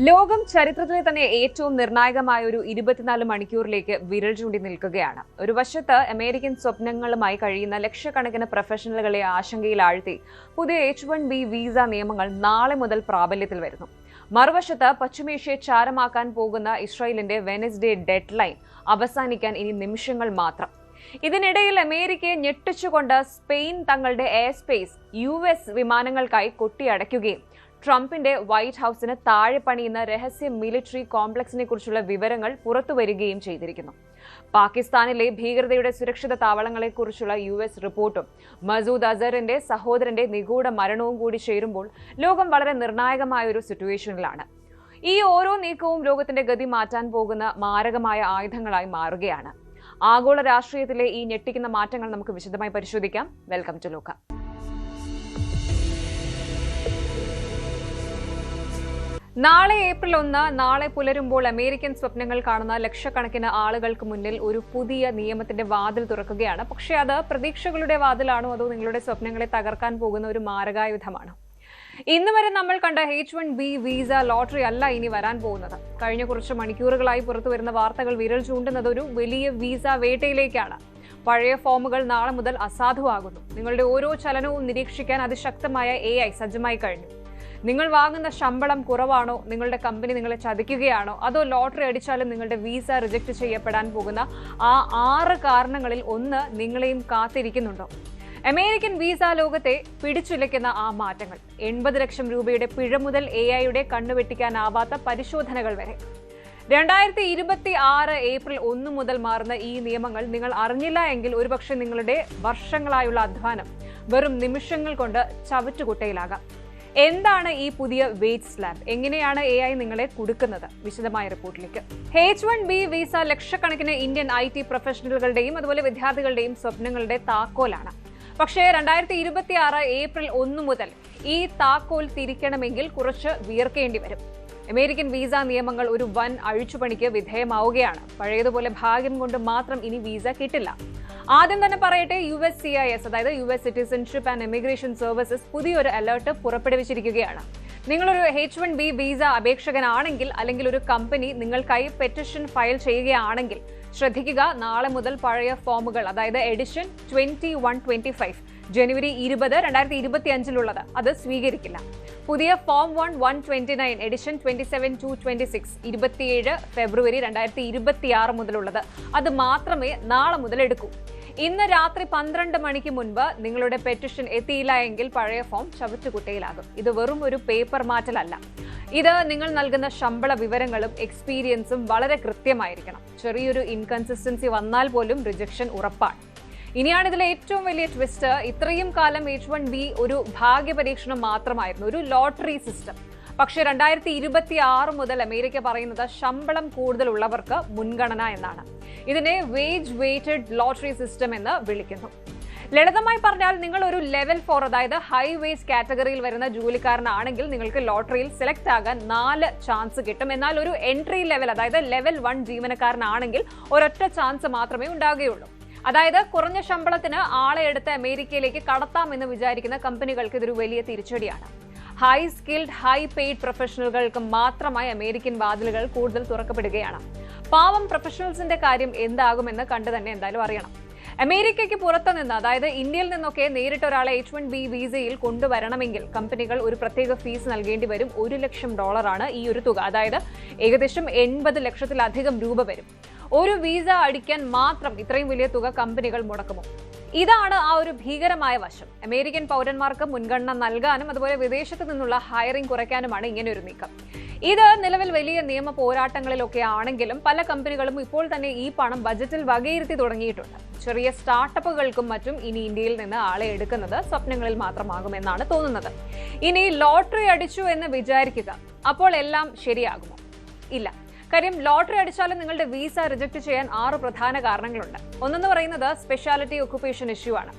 ലോകം ചരിത്രത്തിലെ തന്നെ ഏറ്റവും നിർണായകമായ ഒരു 24 മണിക്കൂറിലേക്ക് വിരൽ ചൂണ്ടി നിൽക്കുകയാണ്. ഒരു വശത്ത് അമേരിക്കൻ സ്വപ്നങ്ങളുമായി കഴിയുന്ന ലക്ഷക്കണക്കിന് പ്രൊഫഷണലുകളെ ആശങ്കയിലാഴ്ത്തി പുതിയ H-1B വിസ നിയമങ്ങൾ നാളെ മുതൽ പ്രാബല്യത്തിൽ വരുന്നു. മറുവശത്ത് പശ്ചിമേഷ്യയെ ചാരമാക്കാൻ പോകുന്ന ഇസ്രായേലിന്റെ വെനസ്ഡേ ഡെഡ് ലൈൻ അവസാനിക്കാൻ ഇനി നിമിഷങ്ങൾ മാത്രം. ഇതിനിടയിൽ അമേരിക്കയെ ഞെട്ടിച്ചുകൊണ്ട് സ്പെയിൻ തങ്ങളുടെ എയർ സ്പേസ് US വിമാനങ്ങൾക്കായി കൊട്ടിയടയ്ക്കുകയും ട്രംപിന്റെ വൈറ്റ് ഹൌസിന് താഴെ പണിയുന്ന രഹസ്യ മിലിറ്ററി കോംപ്ലക്സിനെ കുറിച്ചുള്ള വിവരങ്ങൾ പുറത്തുവരികയും ചെയ്തിരിക്കുന്നു. പാകിസ്ഥാനിലെ ഭീകരതയുടെ സുരക്ഷിത താവളങ്ങളെക്കുറിച്ചുള്ള US റിപ്പോർട്ടും മസൂദ് അസറിന്റെ സഹോദരന്റെ നിഗൂഢ മരണവും കൂടി ചേരുമ്പോൾ ലോകം വളരെ നിർണായകമായ ഒരു സിറ്റുവേഷനിലാണ്. ഈ ഓരോ നീക്കവും ലോകത്തിന്റെ ഗതി മാറ്റാൻ പോകുന്ന മാരകമായ ആയുധങ്ങളായി മാറുകയാണ്. ആഗോള രാഷ്ട്രീയത്തിലെ ഈ ഞെട്ടിക്കുന്ന മാറ്റങ്ങൾ നമുക്ക് വിശദമായി പരിശോധിക്കാം. വെൽക്കം ടു ലോക. നാളെ ഏപ്രിൽ 1 നാളെ പുലരുമ്പോൾ അമേരിക്കൻ സ്വപ്നങ്ങൾ കാണുന്ന ലക്ഷക്കണക്കിന് ആളുകൾക്ക് മുന്നിൽ ഒരു പുതിയ നിയമത്തിന്റെ വാതിൽ തുറക്കുകയാണ്. പക്ഷേ അത് പ്രതീക്ഷകളുടെ വാതിലാണോ അതോ നിങ്ങളുടെ സ്വപ്നങ്ങളെ തകർക്കാൻ പോകുന്ന ഒരു മാരകായുധമാണോ? ഇന്ന് വരെ നമ്മൾ കണ്ട H-1B വിസ ലോട്ടറി അല്ല ഇനി വരാൻ പോകുന്നത്. കഴിഞ്ഞ കുറച്ച് മണിക്കൂറുകളായി പുറത്തു വരുന്ന വാർത്തകൾ വിരൽ ചൂണ്ടുന്നത് ഒരു വലിയ വിസ വേട്ടയിലേക്കാണ്. പഴയ ഫോമുകൾ നാളെ മുതൽ അസാധുവാകുന്നു. നിങ്ങളുടെ ഓരോ ചലനവും നിരീക്ഷിക്കാൻ അതിശക്തമായ AI സജ്ജമായി കഴിഞ്ഞു. നിങ്ങൾ വാങ്ങുന്ന ശമ്പളം കുറവാണോ, നിങ്ങളുടെ കമ്പനി നിങ്ങളെ ചതിക്കുകയാണോ, അതോ ലോട്ടറി അടിച്ചാലും നിങ്ങളുടെ വിസ റിജക്ട് ചെയ്യപ്പെടാൻ പോകുന്ന ആ 6 കാരണങ്ങളിൽ ഒന്ന് നിങ്ങളെയും കാത്തിരിക്കുന്നുണ്ടോ? അമേരിക്കൻ വിസ ലോകത്തെ പിടിച്ചുലയ്ക്കുന്ന ആ മാറ്റങ്ങൾ, 80 ലക്ഷം രൂപയുടെ പിഴ മുതൽ AI കണ്ണുവെട്ടിക്കാനാവാത്ത പരിശോധനകൾ വരെ. 2026 ഏപ്രിൽ 1 മുതൽ മാറുന്ന ഈ നിയമങ്ങൾ നിങ്ങൾ അറിഞ്ഞില്ല എങ്കിൽ ഒരുപക്ഷെ നിങ്ങളുടെ വർഷങ്ങളായുള്ള അധ്വാനം വെറും നിമിഷങ്ങൾ കൊണ്ട് ചവറ്റുകുട്ടയിലാകാം. എന്താണ് ഈ പുതിയ വെയ്റ്റ് സ്ലാബ്? എങ്ങനെയാണ് AI നിങ്ങളെ കുടുക്കുന്നത്? വിശദമായ റിപ്പോർട്ടിലേക്ക്. H-1B വിസ ലക്ഷക്കണക്കിന് ഇന്ത്യൻ IT പ്രൊഫഷണലുകളുടെയും അതുപോലെ വിദ്യാർത്ഥികളുടെയും സ്വപ്നങ്ങളുടെ താക്കോലാണ്. പക്ഷേ 2026 ഏപ്രിൽ 1 മുതൽ ഈ താക്കോൽ തിരിക്കണമെങ്കിൽ കുറച്ച് വിയർക്കേണ്ടി വരും. അമേരിക്കൻ വിസ നിയമങ്ങൾ ഒരു വൻ അഴിച്ചുപണിക്ക് വിധേയമാവുകയാണ്. പഴയതുപോലെ ഭാഗ്യം കൊണ്ട് മാത്രം ഇനി വിസ കിട്ടില്ല. ആദ്യം തന്നെ പറയട്ടെ, USCIS അതായത് US citizenship and immigration services പുതിയൊരു അലേർട്ട് പുറപ്പെടുവിച്ചിരിക്കുകയാണ്. നിങ്ങളൊരു H-1B വിസ അപേക്ഷകനാണെങ്കിൽ അല്ലെങ്കിൽ ഒരു കമ്പനി നിങ്ങൾക്കായി പെറ്റിഷൻ ഫയൽ ചെയ്യുകയാണെങ്കിൽ ശ്രദ്ധിക്കുക, നാളെ മുതൽ പഴയ ഫോമുകൾ അതായത് എഡിഷൻ 2125 ജനുവരി 20, 2025 അത് സ്വീകരിക്കില്ല. പുതിയ ഫോം 129 എഡിഷൻ 27-26 27 ഫെബ്രുവരി 2026 മുതലുള്ളത് അത് മാത്രമേ നാളെ മുതൽ എടുക്കൂ. ഇന്ന് രാത്രി 12 മണിക്ക് മുൻപ് നിങ്ങളുടെ പെറ്റിഷൻ എത്തിയില്ല എങ്കിൽ പഴയ ഫോം ചവറ്റുകുട്ടയിലാകും. ഇത് വെറും ഒരു പേപ്പർ മാറ്റലല്ല. ഇത് നിങ്ങൾ നൽകുന്ന ശമ്പള വിവരങ്ങളും എക്സ്പീരിയൻസും വളരെ കൃത്യമായിരിക്കണം. ചെറിയൊരു ഇൻകൺസിസ്റ്റൻസി വന്നാൽ പോലും റിജക്ഷൻ ഉറപ്പാണ്. ഇനിയാണ് ഇതിലെ ഏറ്റവും വലിയ ട്വിസ്റ്റ്. ഇത്രയും കാലം H-1B ഒരു ഭാഗ്യപരീക്ഷണം മാത്രമായിരുന്നു, ഒരു ലോട്ടറി സിസ്റ്റം. പക്ഷേ 2026 മുതൽ അമേരിക്ക പറയുന്നത് ശമ്പളം കൂടുതലുള്ളവർക്ക് മുൻഗണന എന്നാണ്. ഇതിനെ വേജ് വെയ്റ്റഡ് ലോട്ടറി സിസ്റ്റം എന്ന് വിളിക്കുന്നു. ലളിതമായി പറഞ്ഞാൽ നിങ്ങൾ ഒരു ലെവൽ 4 അതായത് ഹൈ വേജ് കാറ്റഗറിയിൽ വരുന്ന ജോലിക്കാരനാണെങ്കിൽ നിങ്ങൾക്ക് ലോട്ടറിയിൽ സെലക്ട് ആകാൻ 4 ചാൻസ് കിട്ടും. എന്നാൽ ഒരു എൻട്രി ലെവൽ അതായത് ലെവൽ 1 ജീവനക്കാരനാണെങ്കിൽ ഒരൊറ്റ ചാൻസ് മാത്രമേ ഉണ്ടാകുകയുള്ളൂ. അതായത് കുറഞ്ഞ ശമ്പളത്തിന് ആളെ എടുത്ത് അമേരിക്കയിലേക്ക് കടത്താമെന്ന് വിചാരിക്കുന്ന കമ്പനികൾക്ക് ഇതൊരു വലിയ തിരിച്ചടിയാണ്. ഹൈ സ്കിൽഡ് ഹൈ പെയ്ഡ് പ്രൊഫഷണലുകൾക്ക് മാത്രമായി അമേരിക്കൻ വാതിലുകൾ കൂടുതൽ തുറക്കപ്പെടുകയാണ്. പാവം പ്രൊഫഷണൽസിന്റെ കാര്യം എന്താകുമെന്ന് കണ്ടു തന്നെ എന്തായാലും അറിയണം. അമേരിക്കയ്ക്ക് പുറത്തു നിന്ന് അതായത് ഇന്ത്യയിൽ നിന്നൊക്കെ നേരിട്ട് ഒരാളെ H-1B വിസയിൽ കൊണ്ടുവരണമെങ്കിൽ കമ്പനികൾ ഒരു പ്രത്യേക ഫീസ് നൽകേണ്ടി വരും. $1 ലക്ഷം ഈ ഒരു തുക, അതായത് ഏകദേശം 80 ലക്ഷത്തിലധികം രൂപ വരും. ഒരു വിസ അടിക്കാൻ മാത്രം ഇത്രയും വലിയ തുക കമ്പനികൾ മുടക്കുമോ? ഇതാണ് ആ ഒരു ഭീകരമായ വശം. അമേരിക്കൻ പൗരന്മാർക്ക് മുൻഗണന നൽകാനും അതുപോലെ വിദേശത്ത് നിന്നുള്ള ഹയറിംഗ് കുറയ്ക്കാനുമാണ് ഇങ്ങനെ ഒരു നീക്കം. ഇത് നിലവിൽ വലിയ നിയമ പോരാട്ടങ്ങളിലൊക്കെ ആണെങ്കിലും പല കമ്പനികളും ഇപ്പോൾ തന്നെ ഈ പണം ബജറ്റിൽ വകയിരുത്തി തുടങ്ങിയിട്ടുണ്ട്. ചെറിയ സ്റ്റാർട്ടപ്പുകൾക്കും മറ്റും ഇനി ഇന്ത്യയിൽ നിന്ന് ആളെ എടുക്കുന്നത് സ്വപ്നങ്ങളിൽ മാത്രമാകുമെന്നാണ് തോന്നുന്നത്. ഇനി ലോട്ടറി അടിച്ചു എന്ന് വിചാരിക്കുക, അപ്പോൾ എല്ലാം ശരിയാകുമോ? ഇല്ല. കാര്യം ലോട്ടറി അടിച്ചാലും നിങ്ങളുടെ വിസ റിജക്ട് ചെയ്യാൻ 6 പ്രധാന കാരണങ്ങളുണ്ട്. ഒന്നെന്ന് പറയുന്നത് സ്പെഷ്യാലിറ്റി ഒക്കുപേഷൻ ഇഷ്യൂ ആണ്.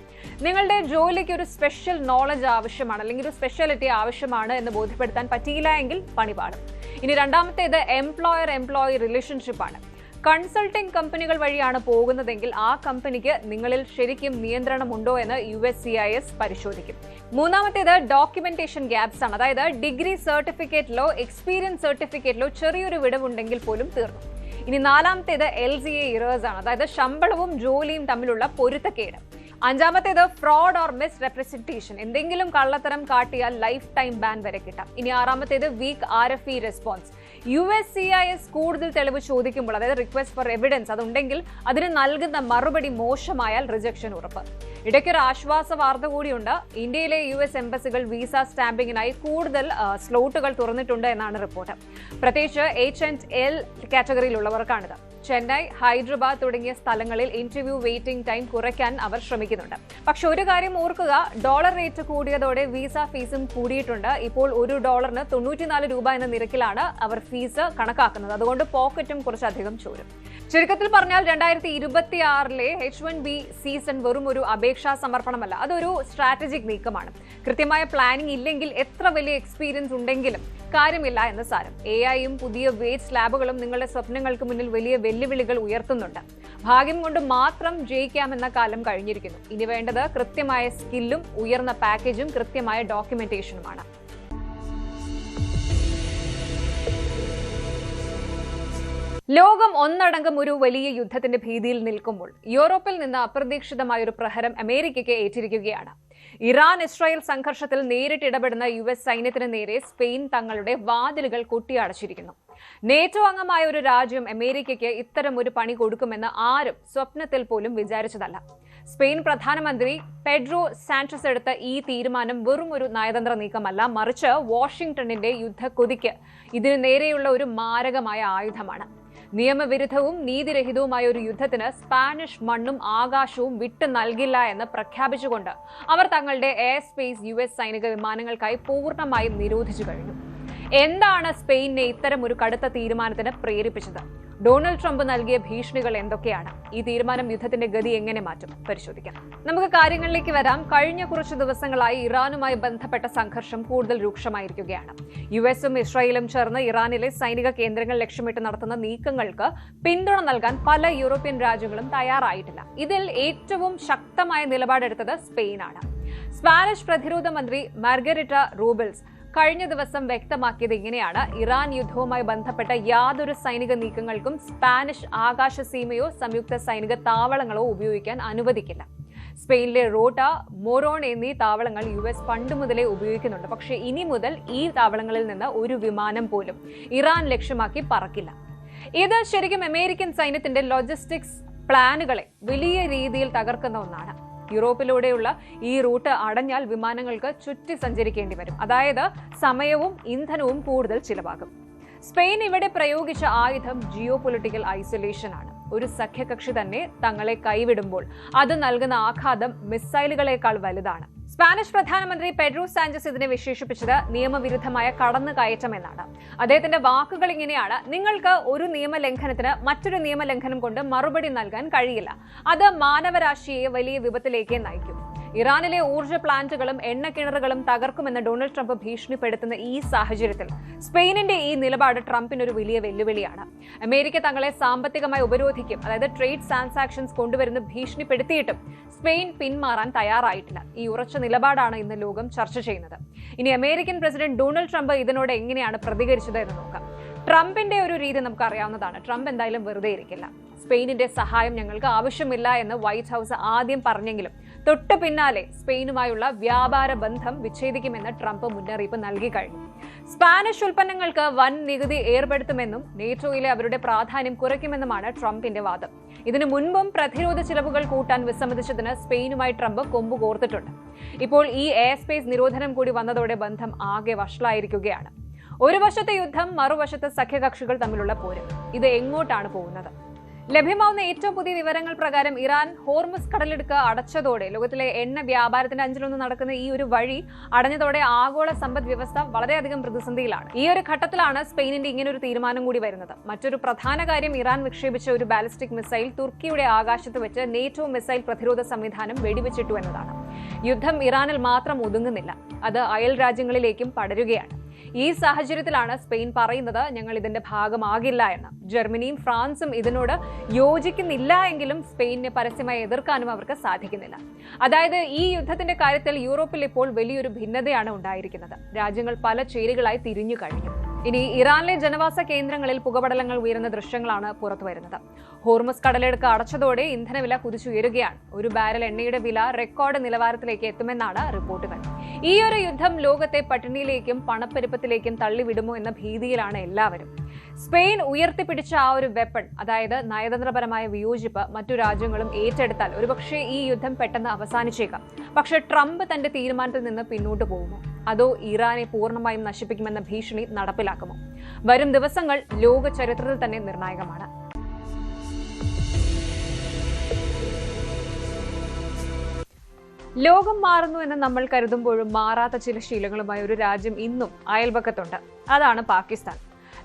നിങ്ങളുടെ ജോലിക്ക് ഒരു സ്പെഷ്യൽ നോളജ് ആവശ്യമാണ് അല്ലെങ്കിൽ ഒരു സ്പെഷ്യാലിറ്റി ആവശ്യമാണ് എന്ന് ബോധ്യപ്പെടുത്താൻ പറ്റിയില്ല എങ്കിൽ പണിപാടും. ഇനി രണ്ടാമത്തേത് എംപ്ലോയർ എംപ്ലോയി റിലേഷൻഷിപ്പ് ആണ്. കൺസൾട്ടിംഗ് കമ്പനികൾ വഴിയാണ് പോകുന്നതെങ്കിൽ ആ കമ്പനിക്ക് നിങ്ങളിൽ ശരിക്കും നിയന്ത്രണമുണ്ടോ എന്ന് USCIS പരിശോധിക്കും. മൂന്നാമത്തേത് ഡോക്യുമെന്റേഷൻ ഗ്യാപ്സ് ആണ്. അതായത് ഡിഗ്രി സർട്ടിഫിക്കറ്റിലോ എക്സ്പീരിയൻസ് സർട്ടിഫിക്കറ്റിലോ ചെറിയൊരു വിടവുണ്ടെങ്കിൽ പോലും തീർന്നു. ഇനി നാലാമത്തേത് LCA ഇറേഴ്സ് ആണ്. അതായത് ശമ്പളവും ജോലിയും തമ്മിലുള്ള പൊരുത്തക്കേട്. അഞ്ചാമത്തേത് ഫ്രോഡ് ഓർ മിസ് റെപ്രസെന്റേഷൻ. എന്തെങ്കിലും കള്ളത്തരം കാട്ടിയാൽ ലൈഫ് ടൈം ബാൻ വരെ കിട്ടാം. ഇനി ആറാമത്തേത് വീക്ക് RFE റെസ്പോൺസ്. USCIS കൂടുതൽ തെളിവ് ചോദിക്കുമ്പോൾ, അതായത് റിക്വസ്റ്റ് ഫോർ എവിഡൻസ്, അതുണ്ടെങ്കിൽ അതിന് നൽകുന്ന മറുപടി മോശമായാൽ റിജക്ഷൻ ഉറപ്പ്. ഇടയ്ക്കൊരു ആശ്വാസ വാർത്ത കൂടിയുണ്ട്. ഇന്ത്യയിലെ US എംബസികൾ വിസ സ്റ്റാമ്പിങ്ങിനായി കൂടുതൽ സ്ലോട്ടുകൾ തുറന്നിട്ടുണ്ട് എന്നാണ് റിപ്പോർട്ട്. പ്രത്യേകിച്ച് H&L കാറ്റഗറിയിലുള്ളവർക്കാണിത്. ചെന്നൈ, ഹൈദരാബാദ് തുടങ്ങിയ സ്ഥലങ്ങളിൽ ഇന്റർവ്യൂ വെയിറ്റിംഗ് ടൈം കുറയ്ക്കാൻ അവർ ശ്രമിക്കുന്നുണ്ട്. പക്ഷെ ഒരു കാര്യം ഓർക്കുക, ഡോളർ റേറ്റ് കൂടിയതോടെ വിസ ഫീസും കൂടിയിട്ടുണ്ട്. ഇപ്പോൾ $1 $94 എന്ന നിരക്കിലാണ് അവർ ഫീസ് കണക്കാക്കുന്നത്. അതുകൊണ്ട് പോക്കറ്റും കുറച്ചധികം ചോരും. ചുരുക്കത്തിൽ പറഞ്ഞാൽ 2026 H1B സീസൺ വെറും ഒരു അപേക്ഷാ സമർപ്പണമല്ല, അതൊരു സ്ട്രാറ്റജിക് നീക്കമാണ്. കൃത്യമായ പ്ലാനിംഗ് ഇല്ലെങ്കിൽ എത്ര വലിയ എക്സ്പീരിയൻസ് ഉണ്ടെങ്കിലും കാര്യമില്ല എന്ന് സാരം. AI-യും പുതിയ വേജ് സ്ലാബുകളും നിങ്ങളുടെ സ്വപ്നങ്ങൾക്ക് മുന്നിൽ വലിയ വെല്ലുവിളികൾ ഉയർത്തുന്നുണ്ട്. ഭാഗ്യം കൊണ്ട് മാത്രം ജയിക്കാമെന്ന കാലം കഴിഞ്ഞിരിക്കുന്നു. ഇനി വേണ്ടത് കൃത്യമായ സ്കില്ലും ഉയർന്ന പാക്കേജും കൃത്യമായ ഡോക്യുമെന്റേഷനുമാണ്. ലോകം ഒന്നടങ്കം ഒരു വലിയ യുദ്ധത്തിന്റെ ഭീതിയിൽ നിൽക്കുമ്പോൾ യൂറോപ്പിൽ നിന്ന് അപ്രതീക്ഷിതമായ ഒരു പ്രഹരം അമേരിക്കയ്ക്ക് ഏറ്റിരിക്കുകയാണ്. ഇറാൻ-ഇസ്രായേൽ സംഘർഷത്തിൽ നേരിട്ട് ഇടപെടുന്ന US സൈന്യത്തിന് നേരെ സ്പെയിൻ തങ്ങളുടെ വാതിലുകൾ കൊട്ടിയടച്ചിരിക്കുന്നു. നേറ്റോ അംഗമായ ഒരു രാജ്യം അമേരിക്കയ്ക്ക് ഇത്തരം ഒരു പണി കൊടുക്കുമെന്ന് ആരും സ്വപ്നത്തിൽ പോലും വിചാരിച്ചതല്ല. സ്പെയിൻ പ്രധാനമന്ത്രി പെഡ്രോ സാnchez എടുത്ത ഈ തീരുമാനം വെറും ഒരു നയതന്ത്ര നീക്കമല്ല, മറിച്ച് വാഷിംഗ്ടണിന്റെ യുദ്ധക്കൊതിക്ക് ഇതിനു നേരെയുള്ള ഒരു മാരകമായ ആയുധമാണ്. നിയമവിരുദ്ധവും നീതിരഹിതവുമായ ഒരു യുദ്ധത്തിന് സ്പാനിഷ് മണ്ണും ആകാശവും വിട്ടു നൽകില്ല എന്ന് പ്രഖ്യാപിച്ചുകൊണ്ട് അവർ തങ്ങളുടെ എയർ സ്പേസ് US സൈനിക വിമാനങ്ങൾക്കായി പൂർണ്ണമായും നിരോധിച്ചു കഴിഞ്ഞു. എന്താണ് സ്പെയിനെ ഇത്തരം ഒരു കടുത്ത തീരുമാനത്തിന് പ്രേരിപ്പിച്ചത്? ഡൊണാൾഡ് ട്രംപ് നൽകിയ ഭീഷണികൾ എന്തൊക്കെയാണ്? ഈ തീരുമാനം യുദ്ധത്തിന്റെ ഗതി എങ്ങനെ മാറ്റും? പരിശോധിക്കാം. നമുക്ക് കാര്യങ്ങളിലേക്ക് വരാം. കഴിഞ്ഞ കുറച്ച് ദിവസങ്ങളായി ഇറാനുമായി ബന്ധപ്പെട്ട സംഘർഷം കൂടുതൽ രൂക്ഷമായിരിക്കുകയാണ്. US-ഉം ഇസ്രായേലും ചേർന്ന് ഇറാനിലെ സൈനിക കേന്ദ്രങ്ങൾ ലക്ഷ്യമിട്ട് നടത്തുന്ന നീക്കങ്ങൾക്ക് പിന്തുണ നൽകാൻ പല യൂറോപ്യൻ രാജ്യങ്ങളും തയ്യാറായിട്ടില്ല. ഇതിൽ ഏറ്റവും ശക്തമായ നിലപാടെടുത്തത് സ്പെയിനാണ്. സ്പാനിഷ് പ്രതിരോധ മന്ത്രി മാർഗരിറ്റ റൂബിൾസ് കഴിഞ്ഞ ദിവസം വ്യക്തമാക്കിയത് ഇങ്ങനെയാണ്: ഇറാൻ യുദ്ധവുമായി ബന്ധപ്പെട്ട യാതൊരു സൈനിക നീക്കങ്ങൾക്കും സ്പാനിഷ് ആകാശസീമയോ സംയുക്ത സൈനിക താവളങ്ങളോ ഉപയോഗിക്കാൻ അനുവദിക്കില്ല. സ്പെയിനിലെ റോട്ട, മൊറോൺ എന്നീ താവളങ്ങൾ US പണ്ട് മുതലേ ഉപയോഗിക്കുന്നുണ്ട്. പക്ഷേ ഇനി മുതൽ ഈ താവളങ്ങളിൽ നിന്ന് ഒരു വിമാനം പോലും ഇറാൻ ലക്ഷ്യമാക്കി പറക്കില്ല. ഇത് ശരിക്കും അമേരിക്കൻ സൈന്യത്തിന്റെ ലോജിസ്റ്റിക്സ് പ്ലാനുകളെ വലിയ രീതിയിൽ തകർക്കുന്ന ഒന്നാണ്. യൂറോപ്പിലൂടെയുള്ള ഈ റൂട്ട് അടഞ്ഞാൽ വിമാനങ്ങൾക്ക് ചുറ്റി സഞ്ചരിക്കേണ്ടി വരും. അതായത് സമയവും ഇന്ധനവും കൂടുതൽ ചിലവാകും. സ്പെയിൻ ഇവിടെ പ്രയോഗിച്ച ആയുധം ജിയോ പൊളിറ്റിക്കൽ ഐസൊലേഷൻ ആണ്. ഒരു സഖ്യകക്ഷി തന്നെ തങ്ങളെ കൈവിടുമ്പോൾ അത് നൽകുന്ന ആഘാതം മിസൈലുകളേക്കാൾ വലുതാണ്. സ്പാനിഷ് പ്രധാനമന്ത്രി പെഡ്രോ സാnchez ഇതിനെ വിശേഷിപ്പിച്ചത് നിയമവിരുദ്ധമായ കടന്നുകയറ്റം എന്നാണ്. അദ്ദേഹത്തിന്റെ വാക്കുകൾ ഇങ്ങനെയാണ്: നിങ്ങൾക്ക് ഒരു നിയമലംഘനത്തിന് മറ്റൊരു നിയമലംഘനം കൊണ്ട് മറുപടി നൽകാൻ കഴിയില്ല. അത് മാനവരാശിയെ വലിയ വിപത്തിലേക്ക് നയിക്കും. ഇറാനിലെ ഊർജ്ജ പ്ലാന്റുകളും എണ്ണക്കിണറുകളും തകർക്കുമെന്ന് ഡൊണാൾഡ് ട്രംപ് ഭീഷണിപ്പെടുത്തുന്ന ഈ സാഹചര്യത്തിൽ സ്പെയിനിന്റെ ഈ നിലപാട് ട്രംപിനൊരു വലിയ വെല്ലുവിളിയാണ്. അമേരിക്ക തങ്ങളെ സാമ്പത്തികമായി ഉപരോധിക്കും, അതായത് ട്രേഡ് ട്രാൻസാക്ഷൻസ് കൊണ്ടുവരുന്ന ഭീഷണിപ്പെടുത്തിയിട്ടും സ്പെയിൻ പിന്മാറാൻ തയ്യാറായിട്ടില്ല. ഈ ഉറച്ച നിലപാടാണ് ഇന്ന് ലോകം ചർച്ച ചെയ്യുന്നത്. ഇനി അമേരിക്കൻ പ്രസിഡന്റ് ഡൊണാൾഡ് ട്രംപ് ഇതിനോട് എങ്ങനെയാണ് പ്രതികരിച്ചത് എന്ന് നോക്കാം. ട്രംപിന്റെ ഒരു രീതി നമുക്ക് അറിയാവുന്നതാണ്. ട്രംപ് എന്തായാലും വെറുതെ ഇരിക്കില്ല. സ്പെയിനിന്റെ സഹായം ഞങ്ങൾക്ക് ആവശ്യമില്ല എന്ന് വൈറ്റ് ഹൌസ് ആദ്യം പറഞ്ഞെങ്കിലും തൊട്ടു പിന്നാലെ സ്പെയിനുമായുള്ള വ്യാപാര ബന്ധം വിച്ഛേദിക്കുമെന്ന് ട്രംപ് മുന്നറിയിപ്പ് നൽകി കഴിഞ്ഞു. സ്പാനിഷ് ഉൽപ്പന്നങ്ങൾക്ക് വൻ നികുതി ഏർപ്പെടുത്തുമെന്നും നേറ്റോയിലെ അവരുടെ പ്രാധാന്യം കുറയ്ക്കുമെന്നുമാണ് ട്രംപിന്റെ വാദം. ഇതിനു മുൻപും പ്രതിരോധ ചിലവുകൾ കൂട്ടാൻ വിസമ്മതിച്ചതിന് സ്പെയിനുമായി ട്രംപ് കൊമ്പ് കോർത്തിട്ടുണ്ട്. ഇപ്പോൾ ഈ എയർ സ്പേസ് നിരോധനം കൂടി വന്നതോടെ ബന്ധം ആകെ വഷളായിരിക്കുകയാണ്. ഒരു വശത്തെ യുദ്ധം, മറുവശത്ത് സഖ്യകക്ഷികൾ തമ്മിലുള്ള പോര്. ഇത് എങ്ങോട്ടാണ് പോകുന്നത്? ലഭ്യമാവുന്ന ഏറ്റവും പുതിയ വിവരങ്ങൾ പ്രകാരം ഇറാൻ ഹോർമുസ് കടലിടുക്ക് അടച്ചതോടെ ലോകത്തിലെ എണ്ണ വ്യാപാരത്തിന്റെ 5-1 നടക്കുന്ന ഈ ഒരു വഴി അടഞ്ഞതോടെ ആഗോള സമ്പദ് വ്യവസ്ഥ വളരെയധികം പ്രതിസന്ധിയിലാണ്. ഈ ഒരു ഘട്ടത്തിലാണ് സ്പെയിനിന്റെ ഇങ്ങനെ ഒരു തീരുമാനം കൂടി വരുന്നത്. മറ്റൊരു പ്രധാന കാര്യം, ഇറാൻ വിക്ഷേപിച്ച ഒരു ബാലിസ്റ്റിക് മിസൈൽ തുർക്കിയുടെ ആകാശത്ത് വെച്ച് നേറ്റോ മിസൈൽ പ്രതിരോധ സംവിധാനം വെടിവെച്ചിട്ടു എന്നതാണ്. യുദ്ധം ഇറാനിൽ മാത്രം ഒതുങ്ങുന്നില്ല, അത് അയൽ രാജ്യങ്ങളിലേക്കും പടരുകയാണ്. ഈ സാഹചര്യത്തിലാണ് സ്പെയിൻ പറയുന്നത് ഞങ്ങൾ ഇതിന്റെ ഭാഗമാകില്ല എന്ന്. ജർമ്മനിയും ഫ്രാൻസും ഇതിനോട് യോജിക്കുന്നില്ല എങ്കിലും സ്പെയിനിനെ പരസ്യമായി എതിർക്കാനും അവർക്ക് സാധിക്കുന്നില്ല. അതായത് ഈ യുദ്ധത്തിന്റെ കാര്യത്തിൽ യൂറോപ്പിൽ ഇപ്പോൾ വലിയൊരു ഭിന്നതയാണ് ഉണ്ടായിരിക്കുന്നത്. രാജ്യങ്ങൾ പല ചേരികളായി തിരിഞ്ഞു കഴിഞ്ഞു. ഇനി ഇറാനിലെ ജനവാസ കേന്ദ്രങ്ങളിൽ പുകപടലങ്ങൾ ഉയരുന്ന ദൃശ്യങ്ങളാണ് പുറത്തുവരുന്നത്. ഹോർമസ് കടലെടുക്ക് അടച്ചതോടെ ഇന്ധനവില കുതിച്ചുയരുകയാണ്. ഒരു ബാരൽ എണ്ണയുടെ വില റെക്കോർഡ് നിലവാരത്തിലേക്ക് എത്തുമെന്നാണ് റിപ്പോർട്ടുകൾ. ഈ ഒരു യുദ്ധം ലോകത്തെ പട്ടിണിയിലേക്കും പണപ്പെരുപ്പത്തിലേക്കും തള്ളിവിടുമോ എന്ന ഭീതിയിലാണ് എല്ലാവരും. സ്പെയിൻ ഉയർത്തിപ്പിടിച്ച ആ ഒരു വെപ്പൺ, അതായത് നയതന്ത്രപരമായ വിയോജിപ്പ് മറ്റു രാജ്യങ്ങളും ഏറ്റെടുത്താൽ ഒരുപക്ഷെ ഈ യുദ്ധം പെട്ടെന്ന് അവസാനിച്ചേക്കാം. പക്ഷേ ട്രംപ് തന്റെ തീരുമാനത്തിൽ നിന്ന് പിന്നോട്ട് പോകുമോ, അതോ ഇറാനെ പൂർണ്ണമായും നശിപ്പിക്കുമെന്ന ഭീഷണി നടപ്പിലാക്കുമോ? വരും ദിവസങ്ങൾ ലോക ചരിത്രത്തിൽ തന്നെ നിർണായകമാണ്. ലോകം മാറുന്നു എന്ന് നമ്മൾ കരുതുമ്പോഴും മാറാത്ത ചില ശീലങ്ങളുമായി ഒരു രാജ്യം ഇന്നും അയൽപക്കത്തുണ്ട്. അതാണ് പാകിസ്ഥാൻ.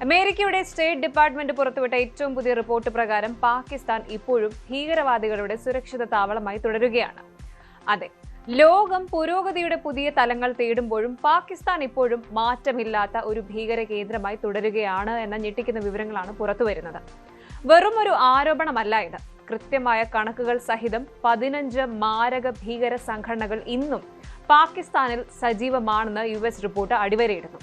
അമേരിക്കയുടെ സ്റ്റേറ്റ് ഡിപ്പാർട്ട്മെന്റ് പുറത്തുവിട്ട ഏറ്റവും പുതിയ റിപ്പോർട്ട് പ്രകാരം പാകിസ്ഥാൻ ഇപ്പോഴും ഭീകരവാദികളുടെ സുരക്ഷിത താവളമായി തുടരുകയാണ്. അതെ, ലോകം പുരോഗതിയുടെ പുതിയ തലങ്ങൾ തേടുമ്പോഴും പാകിസ്ഥാൻ ഇപ്പോഴും മാറ്റമില്ലാത്ത ഒരു ഭീകര കേന്ദ്രമായി തുടരുകയാണ് എന്ന ഞെട്ടിക്കുന്ന വിവരങ്ങളാണ് പുറത്തുവരുന്നത്. വെറും ഒരു ആരോപണമല്ല ഇത്. കൃത്യമായ കണക്കുകൾ സഹിതം 15 മാരക ഭീകര സംഘടനകൾ ഇന്നും പാകിസ്ഥാനിൽ സജീവമാണെന്ന് US റിപ്പോർട്ട് അടിവരയിടുന്നു.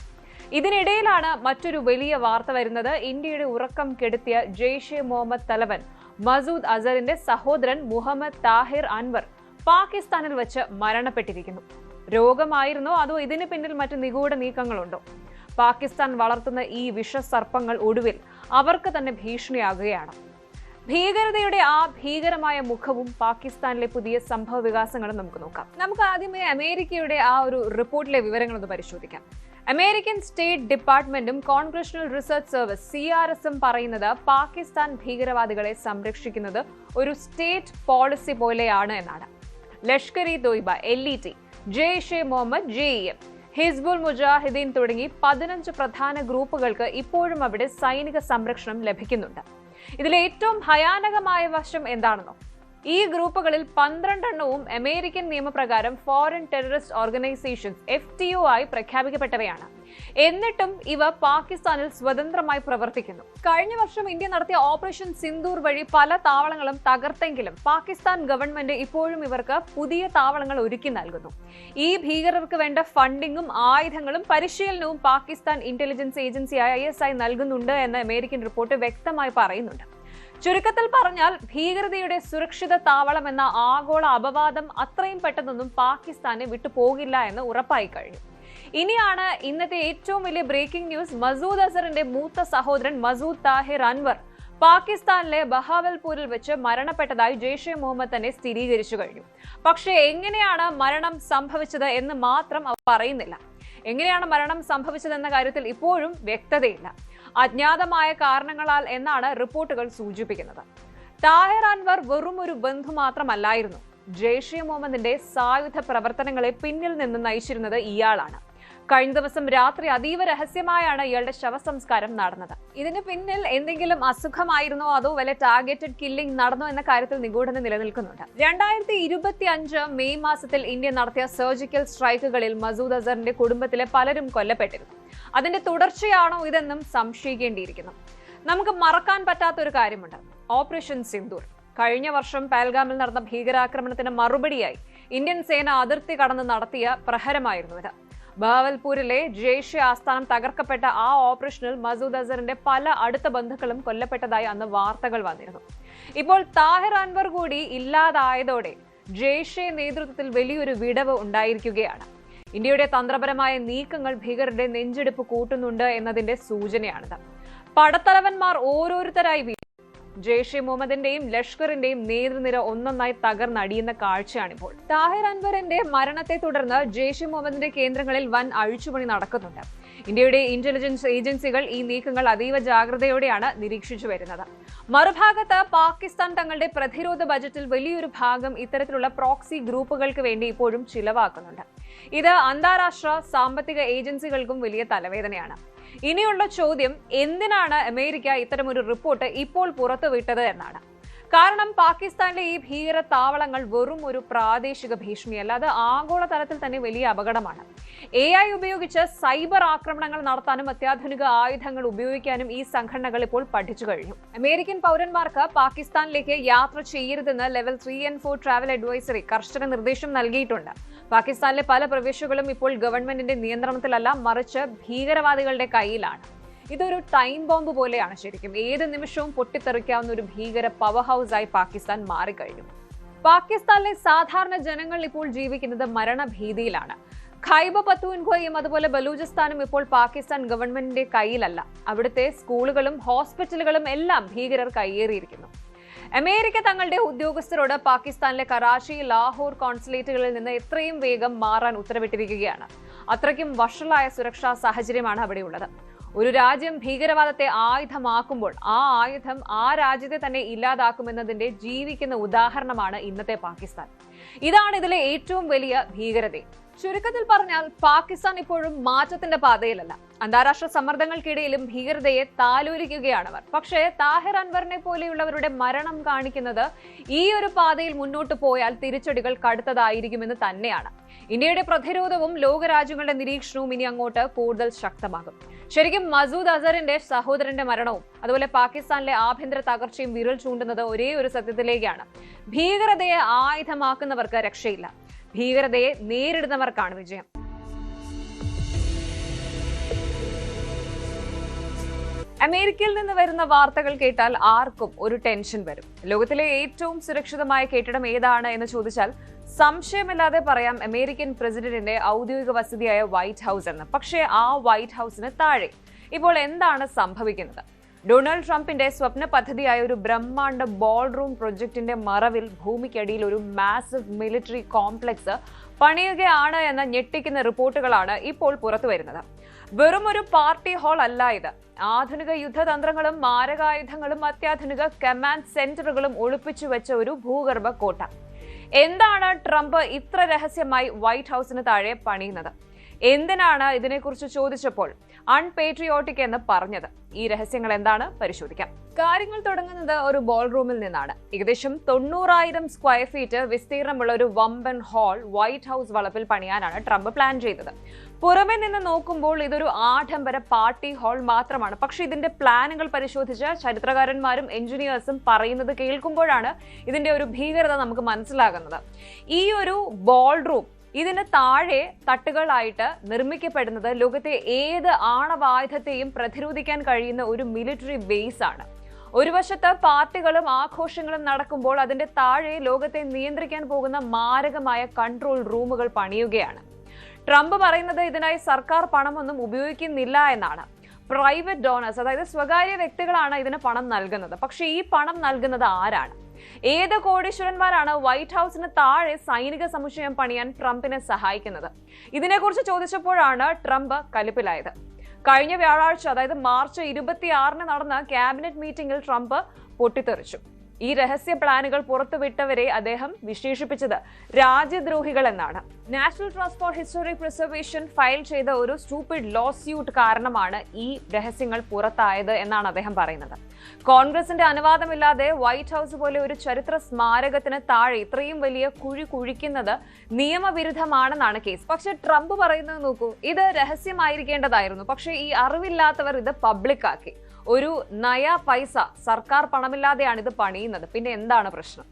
ഇതിനിടയിലാണ് മറ്റൊരു വലിയ വാർത്ത വരുന്നത്. ഇന്ത്യയുടെ ഉറക്കം കെടുത്തിയ ജെയ്ഷെ മുഹമ്മദ് തലവൻ മസൂദ് അസറിന്റെ സഹോദരൻ മുഹമ്മദ് താഹിർ അൻവർ പാകിസ്ഥാനിൽ വെച്ച് മരണപ്പെട്ടിരിക്കുന്നു. രോഗമായിരുന്നോ അതോ ഇതിന് പിന്നിൽ മറ്റു നിഗൂഢ നീക്കങ്ങളുണ്ടോ? പാകിസ്ഥാൻ വളർത്തുന്ന ഈ വിഷസർപ്പങ്ങൾ ഒടുവിൽ അവർക്ക് തന്നെ ഭീഷണിയാകുകയാണ്. ഭീകരതയുടെ ആ ഭീകരമായ മുഖവും പാകിസ്ഥാനിലെ പുതിയ സംഭവ വികാസങ്ങളും നമുക്ക് നോക്കാം. നമുക്ക് ആദ്യമേ അമേരിക്കയുടെ ആ ഒരു റിപ്പോർട്ടിലെ വിവരങ്ങളൊന്ന് പരിശോധിക്കാം. അമേരിക്കൻ സ്റ്റേറ്റ് ഡിപ്പാർട്ട്മെന്റും കോൺഗ്രഷണൽ റിസർച്ച് സർവീസ് CRSഉം പറയുന്നത് പാകിസ്ഥാൻ ഭീകരവാദികളെ സംരക്ഷിക്കുന്നത് ഒരു സ്റ്റേറ്റ് പോളിസി പോലെയാണ് എന്നാണ്. ലഷ്കർ ഇ തോയ്ബ, LET, ജെയ്ഷെ മുഹമ്മദ്, JEM, ഹിസ്ബുൾ മുജാഹിദീൻ തുടങ്ങി 15 പ്രധാന ഗ്രൂപ്പുകൾക്ക് ഇപ്പോഴും അവിടെ സൈനിക സംരക്ഷണം ലഭിക്കുന്നുണ്ട്. ഇതിലെ ഏറ്റവും ഭയാനകമായ വശം എന്താണെന്നോ? ഈ ഗ്രൂപ്പുകളിൽ 12 എണ്ണവും അമേരിക്കൻ നിയമപ്രകാരം ഫോറിൻ ടെററിസ്റ്റ് ഓർഗനൈസേഷൻസ് FTO ആയി പ്രഖ്യാപിക്കപ്പെട്ടവയാണ്. എന്നിട്ടും ഇവ പാകിസ്ഥാനിൽ സ്വതന്ത്രമായി പ്രവർത്തിക്കുന്നു. കഴിഞ്ഞ വർഷം ഇന്ത്യ നടത്തിയ ഓപ്പറേഷൻ സിന്ദൂർ വഴി പല താവളങ്ങളും തകർത്തെങ്കിലും പാകിസ്ഥാൻ ഗവൺമെന്റ് ഇപ്പോഴും ഇവർക്ക് പുതിയ താവളങ്ങൾ ഒരുക്കി നൽകുന്നു. ഈ ഭീകരർക്ക് വേണ്ട ഫണ്ടിങ്ങും ആയുധങ്ങളും പരിശീലനവും പാകിസ്ഥാൻ ഇന്റലിജൻസ് ഏജൻസിയായ ISI നൽകുന്നുണ്ട് എന്ന് അമേരിക്കൻ റിപ്പോർട്ട് വ്യക്തമായി പറയുന്നുണ്ട്. ചുരുക്കത്തിൽ പറഞ്ഞാൽ ഭീകരതയുടെ സുരക്ഷിത താവളം എന്ന ആഗോള അപവാദം അത്രയും പെട്ടെന്നൊന്നും പാകിസ്ഥാനെ വിട്ടുപോകില്ല എന്ന് ഉറപ്പായി കഴിഞ്ഞു. ഇനിയാണ് ഇന്നത്തെ ഏറ്റവും വലിയ ബ്രേക്കിംഗ് ന്യൂസ്. മസൂദ് അസറിന്റെ മൂത്ത സഹോദരൻ മസൂദ് താഹിർ അൻവർ പാകിസ്ഥാനിലെ ബഹാവൽപൂരിൽ വെച്ച് മരണപ്പെട്ടതായി ജെയ്ഷെ മുഹമ്മദ് തന്നെ സ്ഥിരീകരിച്ചു കഴിഞ്ഞു. പക്ഷേ എങ്ങനെയാണ് മരണം സംഭവിച്ചത് എന്ന് മാത്രം അവർ പറയുന്നില്ല. എങ്ങനെയാണ് മരണം സംഭവിച്ചതെന്ന കാര്യത്തിൽ ഇപ്പോഴും വ്യക്തതയില്ല. അജ്ഞാതമായ കാരണങ്ങളാൽ എന്നാണ് റിപ്പോർട്ടുകൾ സൂചിപ്പിക്കുന്നത്. താഹിർ അൻവർ വെറും ഒരു ബന്ധു മാത്രമല്ലായിരുന്നു. ജെയ്ഷെ മുഹമ്മദിന്റെ സായുധ പ്രവർത്തനങ്ങളെ പിന്നിൽ നിന്ന് നയിച്ചിരുന്നത് ഇയാളാണ്. കഴിഞ്ഞ ദിവസം രാത്രി അതീവ രഹസ്യമായാണ് ഇയാളുടെ ശവസംസ്കാരം നടന്നത്. ഇതിന് പിന്നിൽ എന്തെങ്കിലും അസുഖമായിരുന്നോ അതോ വല്ല ടാർഗറ്റഡ് കില്ലിംഗ് നടന്നോ എന്ന കാര്യത്തിൽ നിഗൂഢത നിലനിൽക്കുന്നുണ്ട്. 2025 മെയ് മാസത്തിൽ ഇന്ത്യ നടത്തിയ സർജിക്കൽ സ്ട്രൈക്കുകളിൽ മസൂദ് അസറിന്റെ കുടുംബത്തിലെ പലരും കൊല്ലപ്പെട്ടിരുന്നു. അതിന്റെ തുടർച്ചയാണോ ഇതെന്നും സംശയിക്കേണ്ടിയിരിക്കുന്നു. നമുക്ക് മറക്കാൻ പറ്റാത്ത ഒരു കാര്യമുണ്ട്. ഓപ്പറേഷൻ സിന്ദൂർ. കഴിഞ്ഞ വർഷം പഹൽഗാമിൽ നടന്ന ഭീകരാക്രമണത്തിന് മറുപടിയായി ഇന്ത്യൻ സേന അതിർത്തി കടന്ന് നടത്തിയ പ്രഹരമായിരുന്നു ഇത്. ബഹാവൽപൂരിലെ ജെയ്ഷെ ആസ്ഥാനം തകർക്കപ്പെട്ട ആ ഓപ്പറേഷനിൽ മസൂദ് അസറിന്റെ പല അടുത്ത ബന്ധുക്കളും കൊല്ലപ്പെട്ടതായി അന്ന് വാർത്തകൾ വന്നിരുന്നു. ഇപ്പോൾ താഹിർ അൻവർ കൂടി ഇല്ലാതായതോടെ ജെയ്ഷെ നേതൃത്വത്തിൽ വലിയൊരു വിടവ് ഉണ്ടായിരിക്കുകയാണ്. ഇന്ത്യയുടെ തന്ത്രപരമായ നീക്കങ്ങൾ ഭീകരരുടെ നെഞ്ചെടുപ്പ് കൂട്ടുന്നുണ്ട് എന്നതിന്റെ സൂചനയാണിത്. പടത്തലവന്മാർ ഓരോരുത്തരായി ജെയ്ഷെ മുഹമ്മദിന്റെയും ലഷ്കറിന്റെയും നേതൃനിര ഒന്നൊന്നായി തകർന്നടിയുന്ന കാഴ്ചയാണിപ്പോൾ. താഹിർ അൻവറിന്റെ മരണത്തെ തുടർന്ന് ജെയ്ഷെ മുഹമ്മദിന്റെ കേന്ദ്രങ്ങളിൽ വൻ അഴിച്ചുപണി നടക്കുന്നുണ്ട്. ഇന്ത്യയുടെ ഇന്റലിജൻസ് ഏജൻസികൾ ഈ നീക്കങ്ങൾ അതീവ ജാഗ്രതയോടെയാണ് നിരീക്ഷിച്ചു വരുന്നത്. മറുഭാഗത്ത് പാകിസ്ഥാൻ തങ്ങളുടെ പ്രതിരോധ ബജറ്റിൽ വലിയൊരു ഭാഗം ഇത്തരത്തിലുള്ള പ്രോക്സി ഗ്രൂപ്പുകൾക്ക് വേണ്ടി ഇപ്പോഴും ചിലവാക്കുന്നുണ്ട്. ഇത് അന്താരാഷ്ട്ര സാമ്പത്തിക ഏജൻസികൾക്കും വലിയ തലവേദനയാണ്. ഇനിയുള്ള ചോദ്യം, എന്തിനാണ് അമേരിക്ക ഇത്തരമൊരു റിപ്പോർട്ട് ഇപ്പോൾ പുറത്തുവിട്ടത് എന്നാണ്. കാരണം പാകിസ്ഥാനിലെ ഈ ഭീകര താവളങ്ങൾ വെറും ഒരു പ്രാദേശിക ഭീഷണിയല്ല, അത് ആഗോളതലത്തിൽ തന്നെ വലിയ അപകടമാണ്. AI ഉപയോഗിച്ച് സൈബർ ആക്രമണങ്ങൾ നടത്താനും അത്യാധുനിക ആയുധങ്ങൾ ഉപയോഗിക്കാനും ഈ സംഘടനകൾ ഇപ്പോൾ പഠിച്ചു കഴിഞ്ഞു. അമേരിക്കൻ പൗരന്മാർക്ക് പാകിസ്ഥാനിലേക്ക് യാത്ര ചെയ്യരുതെന്ന് ലെവൽ 3 and 4 ട്രാവൽ അഡ്വൈസറി കർശന നിർദ്ദേശം നൽകിയിട്ടുണ്ട്. പാകിസ്ഥാനിലെ പല പ്രവിശ്യകളും ഇപ്പോൾ ഗവൺമെന്റിന്റെ നിയന്ത്രണത്തിലല്ല, മറിച്ച് ഭീകരവാദികളുടെ കയ്യിലാണ്. ഇതൊരു ടൈം ബോംബ് പോലെയാണ് ശരിക്കും. ഏത് നിമിഷവും പൊട്ടിത്തെറിക്കാവുന്ന ഒരു ഭീകര പവർ ഹൗസായി പാകിസ്ഥാൻ മാറിക്കഴിഞ്ഞു. പാകിസ്ഥാനിലെ സാധാരണ ജനങ്ങൾ ഇപ്പോൾ ജീവിക്കുന്നത് മരണഭീതിയിലാണ്. ഖൈബർ പഖ്തൂൺഖ്വയും അതുപോലെ ബലൂചിസ്ഥാനും ഇപ്പോൾ പാകിസ്ഥാൻ ഗവൺമെന്റിന്റെ കയ്യിലല്ല. അവിടുത്തെ സ്കൂളുകളും ഹോസ്പിറ്റലുകളും എല്ലാം ഭീകരർ കയ്യേറിയിരിക്കുന്നു. അമേരിക്ക തങ്ങളുടെ ഉദ്യോഗസ്ഥരോട് പാകിസ്ഥാനിലെ കറാച്ചി, ലാഹോർ കോൺസുലേറ്റുകളിൽ നിന്ന് എത്രയും വേഗം മാറാൻ ഉത്തരവിട്ടിരിക്കുകയാണ്. അത്രയ്ക്കും വഷളായ സുരക്ഷാ സാഹചര്യമാണ് അവിടെയുള്ളത്. ഒരു രാജ്യം ഭീകരവാദത്തെ ആയുധമാക്കുമ്പോൾ ആ ആയുധം ആ രാജ്യത്തെ തന്നെ ഇല്ലാതാക്കുമെന്നതിന്റെ ജീവിക്കുന്ന ഉദാഹരണമാണ് ഇന്നത്തെ പാകിസ്ഥാൻ. ഇതാണ് ഇതിലെ ഏറ്റവും വലിയ ഭീകരത. ചുരുക്കത്തിൽ പറഞ്ഞാൽ പാകിസ്ഥാൻ ഇപ്പോഴും മാറ്റത്തിന്റെ പാതയിലല്ല. അന്താരാഷ്ട്ര സമ്മർദ്ദങ്ങൾക്കിടയിലും ഭീകരതയെ താലോലിക്കുകയാണവർ. പക്ഷേ താഹിർ അൻവറിനെ പോലെയുള്ളവരുടെ മരണം കാണിക്കുന്നത് ഈ ഒരു പാതയിൽ മുന്നോട്ട് പോയാൽ തിരിച്ചടികൾ കടുത്തതായിരിക്കുമെന്ന് തന്നെയാണ്. ഇന്ത്യയുടെ പ്രതിരോധവും ലോകരാജ്യങ്ങളുടെ നിരീക്ഷണവും ഇനി അങ്ങോട്ട് കൂടുതൽ ശക്തമാകും. ശരിക്കും മസൂദ് അസറിന്റെ സഹോദരന്റെ മരണവും അതുപോലെ പാകിസ്ഥാനിലെ ആഭ്യന്തര തകർച്ചയും വിരൽ ചൂണ്ടുന്നത് ഒരേ ഒരു സത്യത്തിലേക്കാണ്. ഭീകരതയെ ആയുധമാക്കുന്നവർക്ക് രക്ഷയില്ല, ഭീകരതയെ നേരിടുന്നവർക്കാണ് വിജയം. അമേരിക്കയിൽ നിന്ന് വരുന്ന വാർത്തകൾ കേട്ടാൽ ആർക്കും ഒരു ടെൻഷൻ വരും. ലോകത്തിലെ ഏറ്റവും സുരക്ഷിതമായ കെട്ടിടം ഏതാണ് എന്ന് ചോദിച്ചാൽ സംശയമില്ലാതെ പറയാം അമേരിക്കൻ പ്രസിഡന്റിന്റെ ഔദ്യോഗിക വസതിയായ വൈറ്റ് ഹൗസ് എന്ന്. പക്ഷേ ആ വൈറ്റ് ഹൗസിന് താഴെ ഇപ്പോൾ എന്താണ് സംഭവിക്കുന്നത്? ഡൊണാൾഡ് ട്രംപിന്റെ സ്വപ്ന പദ്ധതിയായ ഒരു ബ്രഹ്മാണ്ഡ ബോൾ റൂം പ്രൊജക്ടിന്റെ മറവിൽ ഭൂമിക്കടിയിൽ ഒരു മാസീവ് മിലിറ്ററി കോംപ്ലക്സ് പണിയുകയാണ് എന്ന ഞെട്ടിക്കുന്ന റിപ്പോർട്ടുകളാണ് ഇപ്പോൾ പുറത്തുവരുന്നത്. വെറും ഒരു പാർട്ടി ഹാൾ അല്ല ഇത്. ആധുനിക യുദ്ധതന്ത്രങ്ങളും മാരകായുധങ്ങളും അത്യാധുനിക കമാൻഡ് സെന്ററുകളും ഒളിപ്പിച്ചു വെച്ച ഒരു ഭൂഗർഭ കോട്ട. എന്താണ് ട്രംപ് ഇത്ര രഹസ്യമായി വൈറ്റ് ഹൗസിന് താഴെ പണിയുന്നത്? എന്തിനാണ് ഇതിനെക്കുറിച്ച് ചോദിച്ചപ്പോൾ അൺപേട്രിയോട്ടിക് എന്ന് പറഞ്ഞത്? ഈ രഹസ്യങ്ങൾ എന്താണ് പരിശോധിക്കാം. കാര്യങ്ങൾ തുടങ്ങുന്നത് ഒരു ബോൾ റൂമിൽ നിന്നാണ്. ഏകദേശം 90,000 സ്ക്വയർ ഫീറ്റ് വിസ്തീർണമുള്ള ഒരു വമ്പൻ ഹാൾ വൈറ്റ് ഹൗസ് വളപ്പിൽ പണിയാനാണ് ട്രംപ് പ്ലാൻ ചെയ്തത്. പുറമെ നിന്ന് നോക്കുമ്പോൾ ഇതൊരു ആഡംബര പാർട്ടി ഹാൾ മാത്രമാണ്. പക്ഷെ ഇതിന്റെ പ്ലാനുകൾ പരിശോധിച്ച ചരിത്രകാരന്മാരും എഞ്ചിനീയേഴ്സും പറയുന്നത് കേൾക്കുമ്പോഴാണ് ഇതിന്റെ ഒരു ഭീകരത നമുക്ക് മനസ്സിലാകുന്നത്. ഈ ഒരു ബോൾ റൂം ഇതിന് താഴെ തട്ടുകളായിട്ട് നിർമ്മിക്കപ്പെടുന്നത് ലോകത്തെ ഏത് ആണവായുധത്തെയും പ്രതിരോധിക്കാൻ കഴിയുന്ന ഒരു മിലിറ്ററി ബേസ് ആണ്. ഒരു വശത്ത് പാർട്ടികളും ആഘോഷങ്ങളും നടക്കുമ്പോൾ അതിന്റെ താഴെ ലോകത്തെ നിയന്ത്രിക്കാൻ പോകുന്ന മാരകമായ കൺട്രോൾ റൂമുകൾ പണിയുകയാണ്. ട്രംപ് പറയുന്നത് ഇതിനായി സർക്കാർ പണമൊന്നും ഉപയോഗിക്കുന്നില്ല എന്നാണ്. പ്രൈവറ്റ് ഡോണേഴ്സ്, അതായത് സ്വകാര്യ വ്യക്തികളാണ് ഇതിന് പണം നൽകുന്നത്. പക്ഷേ ഈ പണം നൽകുന്നത് ആരാണ്? ഏത് കോടീശ്വരന്മാരാണ് വൈറ്റ് ഹൗസിന് താഴെ സൈനിക സമുച്ചയം പണിയാൻ ട്രംപിനെ സഹായിക്കുന്നത്? ഇതിനെക്കുറിച്ച് ചോദിച്ചപ്പോഴാണ് ട്രംപ് കലിപ്പിലായത്. കഴിഞ്ഞ വ്യാഴാഴ്ച, അതായത് മാർച്ച് 26 നടന്ന ക്യാബിനറ്റ് മീറ്റിംഗിൽ ട്രംപ് പൊട്ടിത്തെറിച്ചു. ഈ രഹസ്യ പ്ലാനുകൾ പുറത്തുവിട്ടവരെ അദ്ദേഹം വിശേഷിപ്പിച്ചത് രാജ്യദ്രോഹികൾ എന്നാണ്. National trust four historic preservation file ചെയ്ത ഒരു സ്റ്റൂപ്പിഡ് ലോ സ്യൂട്ട് കാരണമാണ് ഈ രഹസ്യങ്ങൾ പുറത്തായത് എന്നാണ് അദ്ദേഹം പറയുന്നത്. കോൺഗ്രസിന്റെ അനുവാദമില്ലാതെ വൈറ്റ് ഹൗസ് പോലെ ഒരു ചരിത്ര സ്മാരകത്തിന് താഴെ ഇത്രയും വലിയ കുഴി കുഴിക്കുന്നത് നിയമവിരുദ്ധമാണെന്നാണ് കേസ്. പക്ഷെ ട്രംപ് പറയുന്നത് നോക്കൂ, ഇത് രഹസ്യമായിരിക്കേണ്ടതായിരുന്നു. പക്ഷെ ഈ അറിവില്ലാത്തവർ ഇത് പബ്ലിക് ആക്കി. ഒരു നയ പൈസ സർക്കാർ പണമില്ലാതെയാണ് ഇത് പണിയുന്നത്. പിന്നെ എന്താണ് പ്രശ്നം?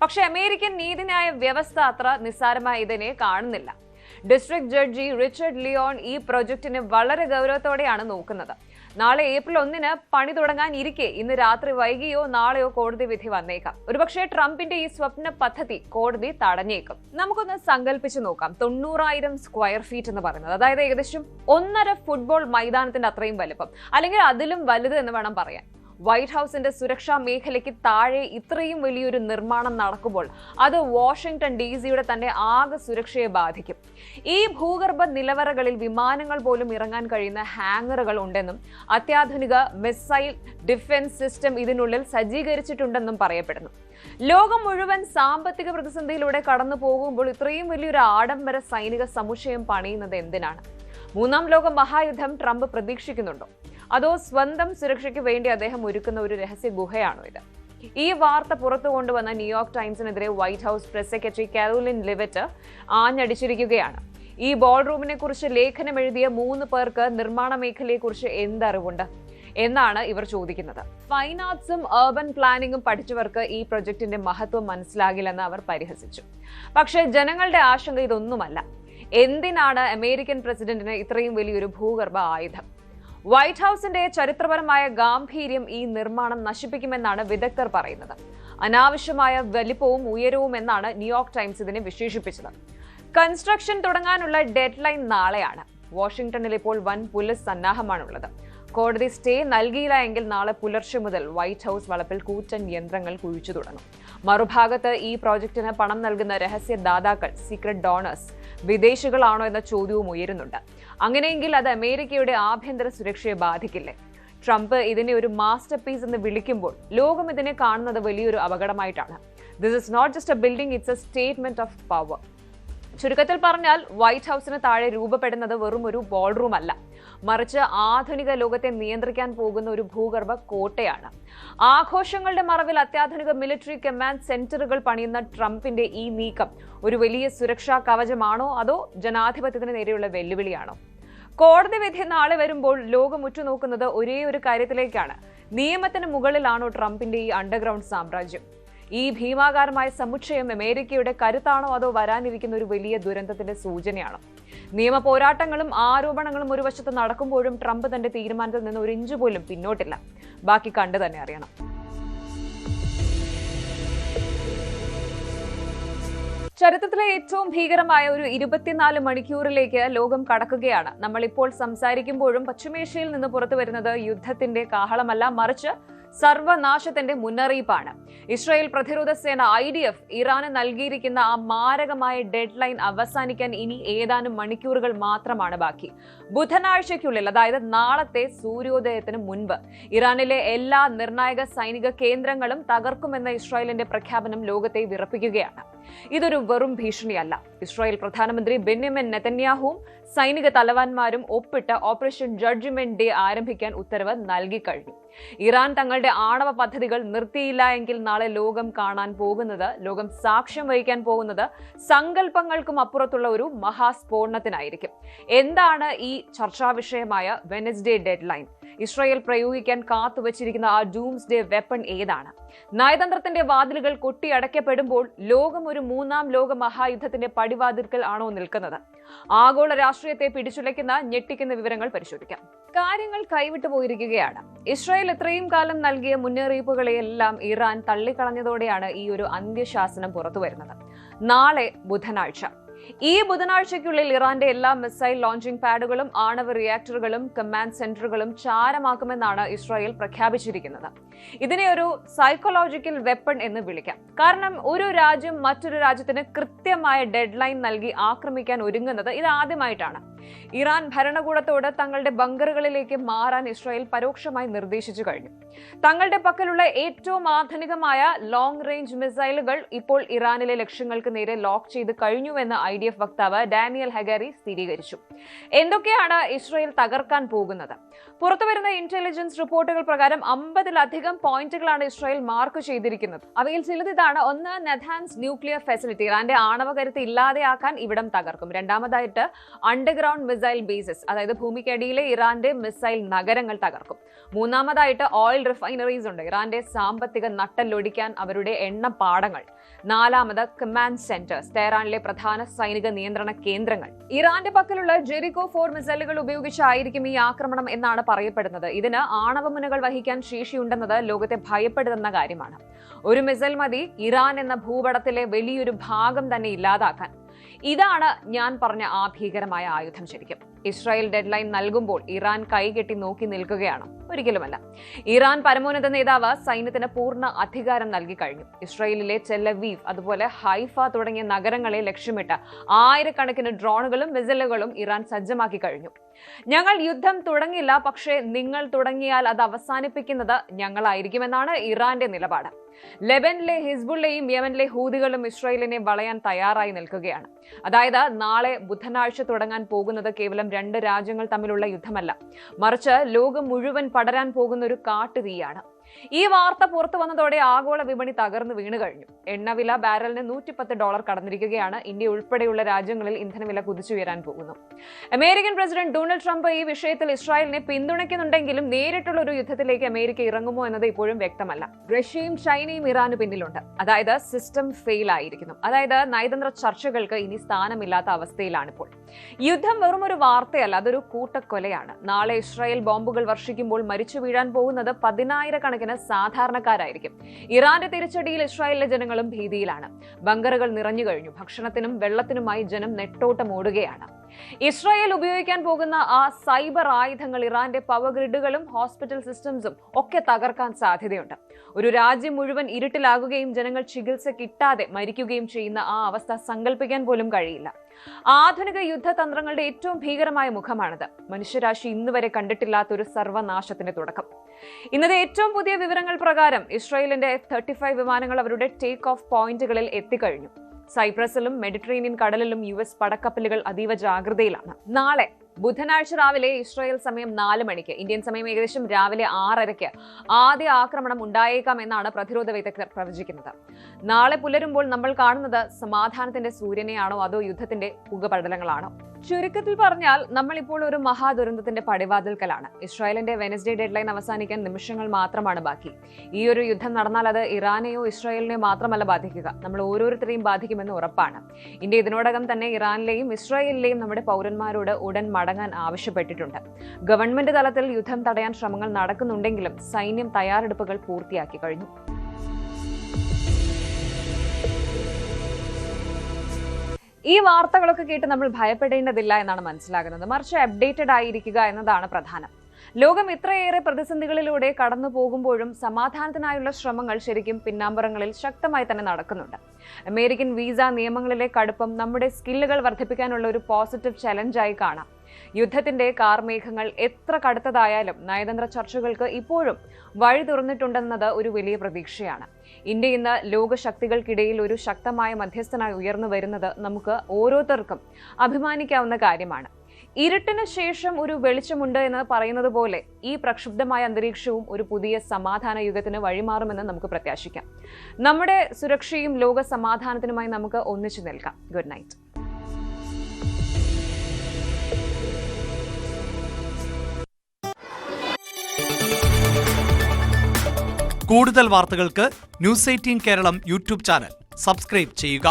പക്ഷെ അമേരിക്കൻ നീതിന്യായ വ്യവസ്ഥ അത്ര നിസ്സാരമായി ഇതിനെ കാണുന്നില്ല. ഡിസ്ട്രിക്ട് ജഡ്ജി റിച്ചർഡ് ലിയോൺ ഈ പ്രൊജക്ടിനെ വളരെ ഗൗരവത്തോടെയാണ് നോക്കുന്നത്. നാളെ ഏപ്രിൽ 1 പണി തുടങ്ങാൻ ഇരിക്കെ ഇന്ന് രാത്രി വൈകിയോ നാളെയോ കോടതി വിധി വന്നേക്കാം. ഒരുപക്ഷെ ട്രംപിന്റെ ഈ സ്വപ്ന പദ്ധതി കോടതി തടഞ്ഞേക്കും. നമുക്കൊന്ന് സങ്കല്പിച്ച് നോക്കാം. 90,000 സ്ക്വയർ ഫീറ്റ് എന്ന് പറയുന്നത്, അതായത് ഏകദേശം 1.5 ഫുട്ബോൾ മൈതാനത്തിന്റെ അത്രയും വലുപ്പം, അല്ലെങ്കിൽ അതിലും വലുത് എന്ന് വേണം പറയാൻ. വൈറ്റ് ഹൗസിന്റെ സുരക്ഷാ മേഖലയ്ക്ക് താഴെ ഇത്രയും വലിയൊരു നിർമ്മാണം നടക്കുമ്പോൾ അത് വാഷിംഗ്ടൺ DC-യുടെ തന്നെ ആകെ സുരക്ഷയെ ബാധിക്കും. ഈ ഭൂഗർഭ നിലവറകളിൽ വിമാനങ്ങൾ പോലും ഇറങ്ങാൻ കഴിയുന്ന ഹാങ്ങറുകൾ ഉണ്ടെന്നും അത്യാധുനിക മിസൈൽ ഡിഫൻസ് സിസ്റ്റം ഇതിനുള്ളിൽ സജ്ജീകരിച്ചിട്ടുണ്ടെന്നും പറയപ്പെടുന്നു. ലോകം മുഴുവൻ സാമ്പത്തിക പ്രതിസന്ധിയിലൂടെ കടന്നു പോകുമ്പോൾ ഇത്രയും വലിയൊരു ആഡംബര സൈനിക സമുച്ചയം പണിയുന്നത് എന്തിനാണ്? 3ാം ലോക മഹായുദ്ധം ട്രംപ് പ്രതീക്ഷിക്കുന്നുണ്ടോ? അതോ സ്വന്തം സുരക്ഷയ്ക്ക് വേണ്ടി അദ്ദേഹം ഒരുക്കുന്ന ഒരു രഹസ്യ ഗുഹയാണോ ഇത്? ഈ വാർത്ത പുറത്തു കൊണ്ടുവന്ന ന്യൂയോർക്ക് ടൈംസിനെതിരെ White House press secretary Karoline Leavitt ആഞ്ഞടിച്ചിരിക്കുകയാണ്. ഈ ബോൾ റൂമിനെ കുറിച്ച് ലേഖനം എഴുതിയ 3 പേർക്ക് നിർമ്മാണ മേഖലയെക്കുറിച്ച് എന്തറിവുണ്ട് എന്നാണ് ഇവർ ചോദിക്കുന്നത്. ഫൈൻ ആർട്സും അർബൻ പ്ലാനിംഗും പഠിച്ചവർക്ക് ഈ പ്രൊജക്ടിന്റെ മഹത്വം മനസ്സിലാകില്ലെന്ന് അവർ പരിഹസിച്ചു. പക്ഷേ ജനങ്ങളുടെ ആശങ്ക ഇതൊന്നുമല്ല. എന്തിനാണ് അമേരിക്കൻ പ്രസിഡന്റിന് ഇത്രയും വലിയൊരു ഭൂഗർഭ ആയുധം? വൈറ്റ് ഹൌസിന്റെ ചരിത്രപരമായ ഗാംഭീര്യം ഈ നിർമ്മാണം നശിപ്പിക്കുമെന്നാണ് വിദഗ്ധർ പറയുന്നത്. അനാവശ്യമായ വലിപ്പവും ഉയരവും എന്നാണ് ന്യൂയോർക്ക് ടൈംസ് ഇതിനെ വിശേഷിപ്പിച്ചത്. കൺസ്ട്രക്ഷൻ തുടങ്ങാനുള്ള ഡെഡ്ലൈൻ നാളെയാണ്. വാഷിംഗ്ടണിൽ ഇപ്പോൾ വൻ പോലീസ് സന്നാഹമാണുള്ളത്. കോടതി സ്റ്റേ നൽകിയില്ല എങ്കിൽ നാളെ പുലർച്ചെ മുതൽ വൈറ്റ് ഹൌസ് വളപ്പിൽ കൂറ്റൻ യന്ത്രങ്ങൾ കുഴിച്ചു തുടങ്ങും. മറുഭാഗത്ത് ഈ പ്രോജക്ടിന് പണം നൽകുന്ന രഹസ്യ ദാതാക്കൾ, സീക്രട്ട് ഡോണേഴ്സ്, വിദേശികളാണോ എന്ന ചോദ്യവും ഉയരുന്നുണ്ട്. അങ്ങനെയെങ്കിൽ അത് അമേരിക്കയുടെ ആഭ്യന്തര സുരക്ഷയെ ബാധിക്കില്ലേ? ട്രംപ് ഇതിനെ ഒരു മാസ്റ്റർ പീസ് എന്ന് വിളിക്കുമ്പോൾ ലോകം ഇതിനെ കാണുന്നത് വലിയൊരു അപകടമായിട്ടാണ്. This is not just a building, it's a statement of power. ചുരുക്കത്തിൽ പറഞ്ഞാൽ വൈറ്റ് ഹൌസിന് താഴെ രൂപപ്പെടുന്നത് വെറും ഒരു ബോൾ റൂം അല്ല, മറിച്ച് ആധുനിക ലോകത്തെ നിയന്ത്രിക്കാൻ പോകുന്ന ഒരു ഭൂഗർഭ കോട്ടയാണ്. ആഘോഷങ്ങളുടെ മറവിൽ അത്യാധുനിക മിലിറ്ററി കമാൻഡ് സെന്ററുകൾ പണിയുന്ന ട്രംപിന്റെ ഈ നീക്കം ഒരു വലിയ സുരക്ഷാ കവചമാണോ അതോ ജനാധിപത്യത്തിന് നേരെയുള്ള വെല്ലുവിളിയാണോ? കോടതി വിധി നാളെ വരുമ്പോൾ ലോകം ഉറ്റുനോക്കുന്നത് ഒരേ ഒരു കാര്യത്തിലേക്കാണ്. നിയമത്തിന് മുകളിലാണോ ട്രംപിന്റെ ഈ അണ്ടർഗ്രൗണ്ട് സാമ്രാജ്യം? ഈ ഭീമാകാരമായ സമുച്ചയം അമേരിക്കയുടെ കരുത്താണോ അതോ വരാനിരിക്കുന്ന ഒരു വലിയ ദുരന്തത്തിന്റെ സൂചനയാണോ? നിയമ പോരാട്ടങ്ങളും ആരോപണങ്ങളും ഒരു വശത്ത് നടക്കുമ്പോഴും ട്രംപ് തന്റെ തീരുമാനത്തിൽ നിന്ന് ഒരു ഇഞ്ച് പോലും പിന്നോട്ടില്ല. ബാക്കി കണ്ടു തന്നെ അറിയണം. ചരിത്രത്തിലെ ഏറ്റവും ഭീകരമായ ഒരു 24 മണിക്കൂറിലേക്ക് ലോകം കടക്കുകയാണ്. നമ്മൾ ഇപ്പോൾ സംസാരിക്കുമ്പോഴും പശ്ചിമേഷ്യയിൽ നിന്ന് പുറത്തു വരുന്നത് യുദ്ധത്തിന്റെ കാഹളമല്ല, മറിച്ച് സർവനാശത്തിന്റെ മുന്നറിയിപ്പാണ്. ഇസ്രായേൽ പ്രതിരോധ സേന IDF ഇറാന് നൽകിയിരിക്കുന്ന ആ മാരകമായ ഡെഡ് ലൈൻ അവസാനിക്കാൻ ഇനി ഏതാനും മണിക്കൂറുകൾ മാത്രമാണ് ബാക്കി. ബുധനാഴ്ചയ്ക്കുള്ളിൽ, അതായത് നാളത്തെ സൂര്യോദയത്തിന് മുൻപ് ഇറാനിലെ എല്ലാ നിർണായക സൈനിക കേന്ദ്രങ്ങളും തകർക്കുമെന്ന ഇസ്രായേലിന്റെ പ്രഖ്യാപനം ലോകത്തെ വിറപ്പിക്കുകയാണ്. ഇതൊരു വെറും ഭീഷണിയല്ല. ഇസ്രായേൽ പ്രധാനമന്ത്രി ബെന്യാമിൻ നെതന്യാഹുവും സൈനിക തലവന്മാരും ഒപ്പിട്ട് ഓപ്പറേഷൻ ജഡ്ജ്മെന്റ് ഡേ ആരംഭിക്കാൻ ഉത്തരവ് നൽകിക്കഴിഞ്ഞു. ഇറാൻ തങ്ങളുടെ ആണവ പദ്ധതികൾ നിർത്തിയില്ല എങ്കിൽ നാളെ ലോകം കാണാൻ പോകുന്നത്, ലോകം സാക്ഷ്യം വഹിക്കാൻ പോകുന്നത് സങ്കല്പങ്ങൾക്കും അപ്പുറത്തുള്ള ഒരു മഹാസ്ഫോടനത്തിനായിരിക്കും. എന്താണ് ഈ ചർച്ചാ വിഷയമായ വെനസ്ഡേ ഡെഡ് ലൈൻ? ഇസ്രായേൽ പ്രയോഗിക്കാൻ കാത്തുവച്ചിരിക്കുന്ന ആ ഡൂംസ്ഡേ വെപ്പൺ ഏതാണ്? നയതന്ത്രത്തിന്റെ വാതിലുകൾ കൊട്ടിയടയ്ക്കപ്പെടുമ്പോൾ ലോകം ഒരു 3ാം ലോക മഹായുദ്ധത്തിന്റെ പടിവാതിൽക്കൽ ആണോ നിൽക്കുന്നത്? ആഗോള രാഷ്ട്രീയത്തെ പിടിച്ചുലയ്ക്കുന്ന ഞെട്ടിക്കുന്ന വിവരങ്ങൾ പരിശോധിക്കാം. കാര്യങ്ങൾ കൈവിട്ടു പോയിരിക്കുകയാണ്. ഇസ്രായേൽ ഇത്രയും കാലം നൽകിയ മുന്നറിയിപ്പുകളെയെല്ലാം ഇറാൻ തള്ളിക്കളഞ്ഞതോടെയാണ് ഈ ഒരു അന്ത്യശാസനം പുറത്തുവരുന്നത്. നാളെ ബുധനാഴ്ച. ഈ ബുധനാഴ്ചയ്ക്കുള്ളിൽ ഇറാന്റെ എല്ലാ മിസൈൽ ലോഞ്ചിംഗ് പാഡുകളും ആണവ റിയാക്ടറുകളും കമാൻഡ് സെന്ററുകളും ചാരമാക്കുമെന്നാണ് ഇസ്രായേൽ പ്രഖ്യാപിച്ചിരിക്കുന്നത്. ഇതിനെ ഒരു സൈക്കോളജിക്കൽ വെപ്പൺ എന്ന് വിളിക്കാം. കാരണം ഒരു രാജ്യം മറ്റൊരു രാജ്യത്തിന് കൃത്യമായ ഡെഡ് ലൈൻ നൽകി ആക്രമിക്കാൻ ഒരുങ്ങുന്നത് ഇതാദ്യമായിട്ടാണ്. ഇറാൻ ഭരണകൂടത്തോട് തങ്ങളുടെ ബങ്കറുകളിലേക്ക് മാറാൻ ഇസ്രായേൽ പരോക്ഷമായി നിർദ്ദേശിച്ചു കഴിഞ്ഞു. തങ്ങളുടെ പക്കലുള്ള ഏറ്റവും ആധുനികമായ ലോങ് റേഞ്ച് മിസൈലുകൾ ഇപ്പോൾ ഇറാനിലെ ലക്ഷ്യങ്ങൾക്ക് നേരെ ലോക്ക് ചെയ്ത് കഴിഞ്ഞുവെന്ന് IDF വക്താവ് ഡാനിയൽ ഹഗാരി സ്ഥിരീകരിച്ചു. എന്തൊക്കെയാണ് ഇസ്രായേൽ തകർക്കാൻ പോകുന്നത്? പുറത്തുവരുന്ന ഇന്റലിജൻസ് റിപ്പോർട്ടുകൾ പ്രകാരം 50-ലധികം പോയിന്റുകളാണ് ഇസ്രായേൽ മാർക്ക് ചെയ്തിരിക്കുന്നത്. അവയിൽ ചിലത് ഇതാണ്. 1, നഥാൻസ് ന്യൂക്ലിയർ ഫെസിലിറ്റി, ഇറാന്റെ ആണവ കരുത്ത് ഇല്ലാതെയാക്കാൻ ഇവിടം തകർക്കും. രണ്ടാമതായിട്ട് അണ്ടർഗ്രൗണ്ട് മിസൈൽ ബേസസ്, അതായത് ഭൂമിക്കടിയിലെ ഇറാന്റെ മിസൈൽ നഗരങ്ങൾ തകർക്കും. മൂന്നാമതായിട്ട് ഓയിൽ റിഫൈനറീസ് ഉണ്ട്, ഇറാന്റെ സാമ്പത്തിക നട്ടലൊടിക്കാൻ അവരുടെ എണ്ണപ്പാടങ്ങൾ. നാലാമത് കമാൻഡ് സെന്റേഴ്സ്, തെഹ്റാനിലെ പ്രധാന സൈനിക നിയന്ത്രണ കേന്ദ്രങ്ങൾ. ഇറാന്റെ പക്കലുള്ള ജെറിക്കോ 4 മിസൈലുകൾ ഉപയോഗിച്ചായിരിക്കും ഈ ആക്രമണം എന്നാണ് പറയപ്പെടുന്നത്. ഇതിന് ആണവമുനകൾ വഹിക്കാൻ ശേഷിയുണ്ടെന്നത് ലോകത്തെ ഭയപ്പെടുത്തുന്ന കാര്യമാണ്. ഒരു മിസൈൽ മതി ഇറാൻ എന്ന ഭൂപടത്തിലെ വലിയൊരു ഭാഗം തന്നെ ഇല്ലാതാക്കാൻ. ഇതാണ് ഞാൻ പറഞ്ഞ ആ ഭീകരമായ ആയുധം. ശരിക്കും ഇസ്രായേൽ ഡെഡ് ലൈൻ നൽകുമ്പോൾ ഇറാൻ കൈകെട്ടി നോക്കി നിൽക്കുകയാണ്? ഒരിക്കലുമല്ല. ഇറാൻ പരമോന്നത നേതാവ് സൈന്യത്തിന് പൂർണ്ണ അധികാരം നൽകി കഴിഞ്ഞു. ഇസ്രായേലിലെ ടെൽ-അവീവ്, അതുപോലെ ഹൈഫ തുടങ്ങിയ നഗരങ്ങളെ ലക്ഷ്യമിട്ട് ആയിരക്കണക്കിന് ഡ്രോണുകളും മിസൈലുകളും ഇറാൻ സജ്ജമാക്കി കഴിഞ്ഞു. ഞങ്ങൾ യുദ്ധം തുടങ്ങില്ല, പക്ഷേ നിങ്ങൾ തുടങ്ങിയാൽ അത് അവസാനിപ്പിക്കുന്നത് ഞങ്ങളായിരിക്കുമെന്നാണ് ഇറാന്റെ നിലപാട്. ലെബനിലെ ഹിസ്ബുള്ളയും യമനിലെ ഹൂതികളും ഇസ്രായേലിനെ വളയാൻ തയ്യാറായി നിൽക്കുകയാണ്. അതായത് നാളെ ബുധനാഴ്ച തുടങ്ങാൻ പോകുന്നത് കേവലം 2 രാജ്യങ്ങൾ തമ്മിലുള്ള യുദ്ധമല്ല, മറിച്ച് ലോകം മുഴുവൻ പടരാൻ പോകുന്ന ഒരു കാട്ടുതീയാണ്. ഈ വാർത്ത പുറത്തു വന്നതോടെ ആഗോള വിപണി തകർന്നു വീണു കഴിഞ്ഞു. എണ്ണവില ബാരലിന് $110 കടന്നിരിക്കുകയാണ്. ഇന്ത്യ ഉൾപ്പെടെയുള്ള രാജ്യങ്ങളിൽ ഇന്ധനവില കുതിച്ചുയരാൻ പോകുന്നു. അമേരിക്കൻ പ്രസിഡന്റ് ഡൊണാൾഡ് ട്രംപ് ഈ വിഷയത്തിൽ ഇസ്രായേലിനെ പിന്തുണയ്ക്കുന്നുണ്ടെങ്കിലും നേരിട്ടുള്ള ഒരു യുദ്ധത്തിലേക്ക് അമേരിക്ക ഇറങ്ങുമോ എന്നത് ഇപ്പോഴും വ്യക്തമല്ല. റഷ്യയും ചൈനയും ഇറാന് പിന്നിലുണ്ട്. അതായത് സിസ്റ്റം ഫെയിൽ ആയിരിക്കുന്നു. അതായത് നയതന്ത്ര ചർച്ചകൾക്ക് ഇനി സ്ഥാനമില്ലാത്ത അവസ്ഥയിലാണിപ്പോൾ. യുദ്ധം വെറും ഒരു വാർത്തയല്ല, അതൊരു കൂട്ടക്കൊലയാണ്. നാളെ ഇസ്രായേൽ ബോംബുകൾ വർഷിക്കുമ്പോൾ മരിച്ചു വീഴാൻ പോകുന്നത് 10,000-കണക്കിന് സാധാരണക്കാരായിരിക്കും. ഇറാന്റെ തിരിച്ചടിയിൽ ഇസ്രായേലിലെ ജനങ്ങളും ഭീതിയിലാണ്. ബങ്കറുകൾ നിറഞ്ഞു കഴിഞ്ഞു. ഭക്ഷണത്തിനും വെള്ളത്തിനുമായി ജനം നെട്ടോട്ടം ഓടുകയാണ്. ഇസ്രായേൽ ഉപയോഗിക്കാൻ പോകുന്ന ആ സൈബർ ആയുധങ്ങൾ ഇറാന്റെ പവർ ഗ്രിഡുകളും ഹോസ്പിറ്റൽ സിസ്റ്റംസും ഒക്കെ തകർക്കാൻ സാധ്യതയുണ്ട്. ഒരു രാജ്യം മുഴുവൻ ഇരുട്ടിലാകുകയും ജനങ്ങൾ ചികിത്സ കിട്ടാതെ മരിക്കുകയും ചെയ്യുന്ന ആ അവസ്ഥ സങ്കല്പിക്കാൻ പോലും കഴിയില്ല. ആധുനിക യുദ്ധതന്ത്രങ്ങളുടെ ഏറ്റവും ഭീകരമായ മുഖമാണിത്. മനുഷ്യരാശി ഇന്നുവരെ കണ്ടിട്ടില്ലാത്ത ഒരു സർവനാശത്തിന്റെ തുടക്കം. ഇന്നത്തെ ഏറ്റവും പുതിയ വിവരങ്ങൾ പ്രകാരം ഇസ്രായേലിന്റെ F-35 വിമാനങ്ങൾ അവരുടെ ടേക്ക് ഓഫ് പോയിന്റുകളിൽ എത്തിക്കഴിഞ്ഞു. സൈപ്രസിലും മെഡിറ്ററേനിയൻ കടലിലും US പടക്കപ്പലുകൾ അതീവ ജാഗ്രതയിലാണ്. നാളെ ബുധനാഴ്ച രാവിലെ ഇസ്രായേൽ സമയം 4 മണിക്ക്, ഇന്ത്യൻ സമയം ഏകദേശം രാവിലെ 6:30 ആദ്യ ആക്രമണം ഉണ്ടായേക്കാം എന്നാണ് പ്രതിരോധ വിദഗ്ധർ പ്രവചിക്കുന്നത്. നാളെ പുലരുമ്പോൾ നമ്മൾ കാണുന്നത് സമാധാനത്തിന്റെ സൂര്യനെയാണോ അതോ യുദ്ധത്തിന്റെ പുകപടലങ്ങളാണോ? ചുരുക്കത്തിൽ പറഞ്ഞാൽ നമ്മൾ ഇപ്പോൾ ഒരു മഹാദുരന്തത്തിന്റെ പടിവാതിൽക്കലാണ്. ഇസ്രായേലിന്റെ വെനസ്ഡേ ഡെഡ്ലൈൻ അവസാനിക്കാൻ നിമിഷങ്ങൾ മാത്രമാണ് ബാക്കി. ഈ ഒരു യുദ്ധം നടന്നാൽ അത് ഇറാനെയോ ഇസ്രായേലിനെയോ മാത്രമല്ല ബാധിക്കുക, നമ്മൾ ഓരോരുത്തരെയും ബാധിക്കുമെന്ന് ഉറപ്പാണ്. ഇന്ത്യ ഇതിനോടകം തന്നെ ഇറാനിലെയും ഇസ്രായേലിലെയും നമ്മുടെ പൗരന്മാരോട് ഉടൻ മടങ്ങാൻ ആവശ്യപ്പെട്ടിട്ടുണ്ട്. ഗവൺമെന്റ് തലത്തിൽ യുദ്ധം തടയാൻ ശ്രമങ്ങൾ നടക്കുന്നുണ്ടെങ്കിലും സൈന്യം തയ്യാറെടുപ്പുകൾ പൂർത്തിയാക്കി കഴിഞ്ഞു. ഈ വാർത്തകളൊക്കെ കേട്ട് നമ്മൾ ഭയപ്പെടേണ്ടതില്ല എന്നാണ് മനസ്സിലാകുന്നത്. മറിച്ച് അപ്ഡേറ്റഡ് ആയിരിക്കുക എന്നതാണ് പ്രധാനം. ലോകം ഇത്രയേറെ പ്രതിസന്ധികളിലൂടെ കടന്നു പോകുമ്പോഴും സമാധാനത്തിനായുള്ള ശ്രമങ്ങൾ ശരിക്കും പിന്നാമ്പുറങ്ങളിൽ ശക്തമായി തന്നെ നടക്കുന്നുണ്ട്. അമേരിക്കൻ വിസ നിയമങ്ങളിലെ കടുപ്പം നമ്മുടെ സ്കില്ലുകൾ വർദ്ധിപ്പിക്കാനുള്ള ഒരു പോസിറ്റീവ് ചലഞ്ചായി കാണാം. യുദ്ധത്തിന്റെ കാർമേഘങ്ങൾ എത്ര കടുത്തതായാലും നയതന്ത്ര ചർച്ചകൾക്ക് ഇപ്പോഴും വഴി തുറന്നിട്ടുണ്ടെന്നത് ഒരു വലിയ പ്രതീക്ഷയാണ്. ഇന്ത്യ ഇന്ന് ലോകശക്തികൾക്കിടയിൽ ഒരു ശക്തമായ മധ്യസ്ഥനായി ഉയർന്നു വരുന്നത് നമുക്ക് ഓരോരുത്തർക്കും അഭിമാനിക്കാവുന്ന കാര്യമാണ്. ഇരുട്ടിന് ശേഷം ഒരു വെളിച്ചമുണ്ട് എന്ന് പറയുന്നത് പോലെ ഈ പ്രക്ഷുബ്ധമായ അന്തരീക്ഷവും ഒരു പുതിയ സമാധാന യുഗത്തിന് വഴിമാറുമെന്ന് നമുക്ക് പ്രത്യാശിക്കാം. നമ്മുടെ സുരക്ഷയും ലോക സമാധാനത്തിനുമായി നമുക്ക് ഒന്നിച്ചു നിൽക്കാം. Good night. കൂടുതൽ വാർത്തകൾക്ക് News 18 Keralam YouTube channel subscribe ചെയ്യുക.